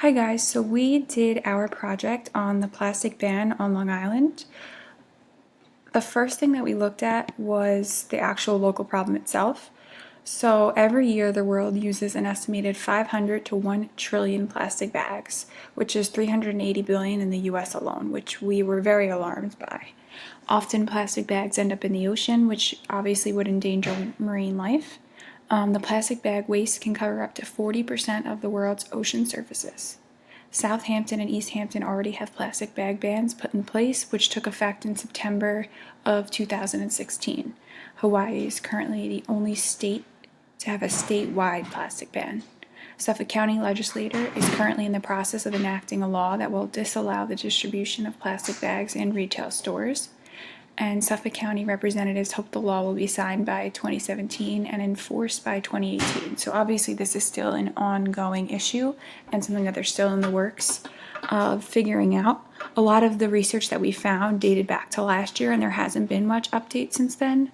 Hi guys, so we did our project on the plastic ban on Long Island. The first thing that we looked at was the actual local problem itself. So every year the world uses an estimated 500 to 1 trillion plastic bags, which is 380 billion in the US alone, which we were very alarmed by. Often plastic bags end up in the ocean, which obviously would endanger marine life. The plastic bag waste can cover up to 40% of the world's ocean surfaces. Southampton and East Hampton already have plastic bag bans put in place, which took effect in September of 2016. Hawaii is currently the only state to have a statewide plastic ban. Suffolk County legislature is currently in the process of enacting a law that will disallow the distribution of plastic bags in retail stores. And Suffolk County representatives hope the law will be signed by 2017 and enforced by 2018. So obviously this is still an ongoing issue and something that they're still in the works of figuring out. A lot of the research that we found dated back to last year, and there hasn't been much update since then.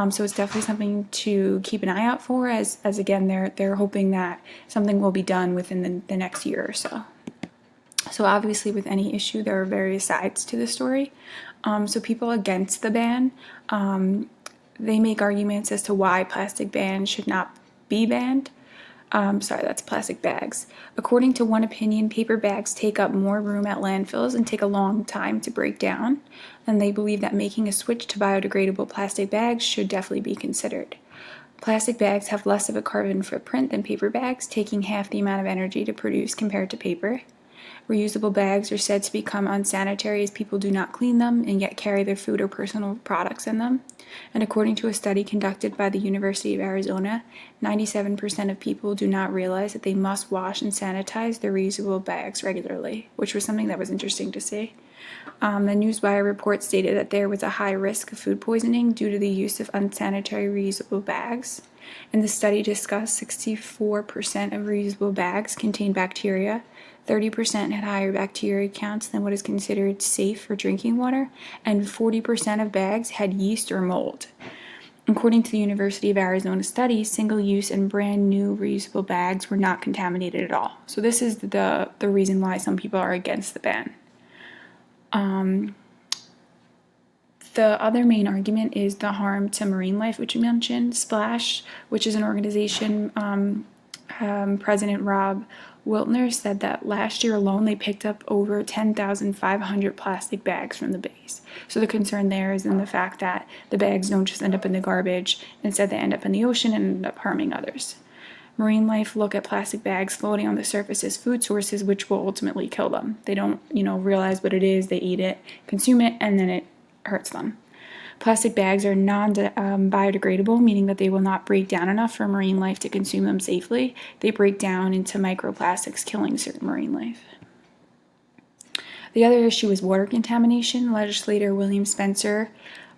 So it's definitely something to keep an eye out for, as again, they're hoping that something will be done within the next year or so. So obviously with any issue, there are various sides to the story. So people against the ban, they make arguments as to why plastic bans should not be banned. Sorry, that's plastic bags. According to one opinion, paper bags take up more room at landfills and take a long time to break down. And they believe that making a switch to biodegradable plastic bags should definitely be considered. Plastic bags have less of a carbon footprint than paper bags, taking half the amount of energy to produce compared to paper. Reusable bags are said to become unsanitary as people do not clean them and yet carry their food or personal products in them. And according to a study conducted by the University of Arizona, 97% of people do not realize that they must wash and sanitize their reusable bags regularly, which was something that was interesting to see. The Newswire report stated that there was a high risk of food poisoning due to the use of unsanitary reusable bags. And the study discussed 64% of reusable bags contained bacteria, 30% had higher bacteria counts than what is considered safe for drinking water, and 40% of bags had yeast or mold. According to the University of Arizona study, single-use and brand new reusable bags were not contaminated at all. So this is the reason why some people are against the ban. The other main argument is the harm to marine life, which you mentioned. Splash, which is an organization, President Rob Wiltner said that last year alone they picked up over 10,500 plastic bags from the bays. So the concern there is in the fact that the bags don't just end up in the garbage, instead they end up in the ocean and end up harming others. Marine life look at plastic bags floating on the surface as food sources, which will ultimately kill them. They don't, realize what it is, they eat it, consume it, and then it hurts them. Plastic bags are non-biodegradable, meaning that they will not break down enough for marine life to consume them safely. They break down into microplastics, killing certain marine life. The other issue is water contamination. Legislator William Spencer,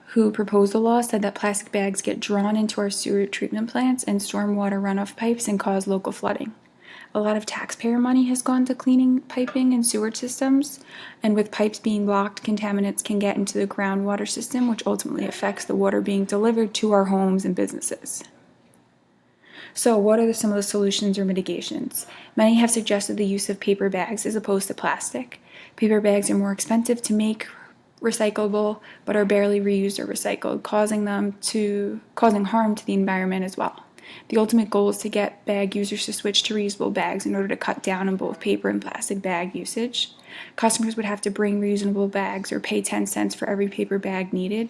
who proposed the law, said that plastic bags get drawn into our sewer treatment plants and stormwater runoff pipes and cause local flooding. A lot of taxpayer money has gone to cleaning piping and sewer systems, and with pipes being blocked, contaminants can get into the groundwater system, which ultimately affects the water being delivered to our homes and businesses. So what are some of the solutions or mitigations? Many have suggested the use of paper bags as opposed to plastic. Paper bags are more expensive to make recyclable, but are barely reused or recycled, causing harm to the environment as well. The ultimate goal is to get bag users to switch to reusable bags in order to cut down on both paper and plastic bag usage. Customers would have to bring reusable bags or pay 10 cents for every paper bag needed,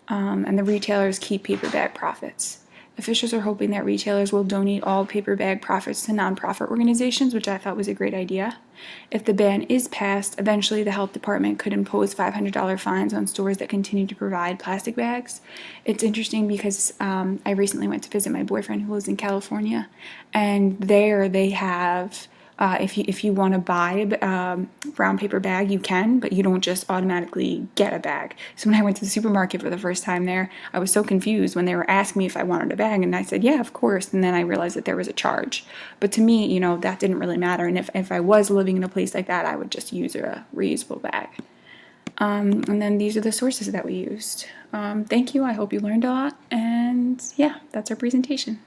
and the retailers keep paper bag profits. Officials are hoping that retailers will donate all paper bag profits to nonprofit organizations, which I thought was a great idea. If the ban is passed, eventually the health department could impose $500 fines on stores that continue to provide plastic bags. It's interesting because I recently went to visit my boyfriend who lives in California, and there they have if you want to buy a brown paper bag, you can, but you don't just automatically get a bag. So when I went to the supermarket for the first time there, I was so confused when they were asking me if I wanted a bag, and I said, yeah, of course, and then I realized that there was a charge. But to me, that didn't really matter, and if I was living in a place like that, I would just use a reusable bag. And then these are the sources that we used. Thank you, I hope you learned a lot, and yeah, that's our presentation.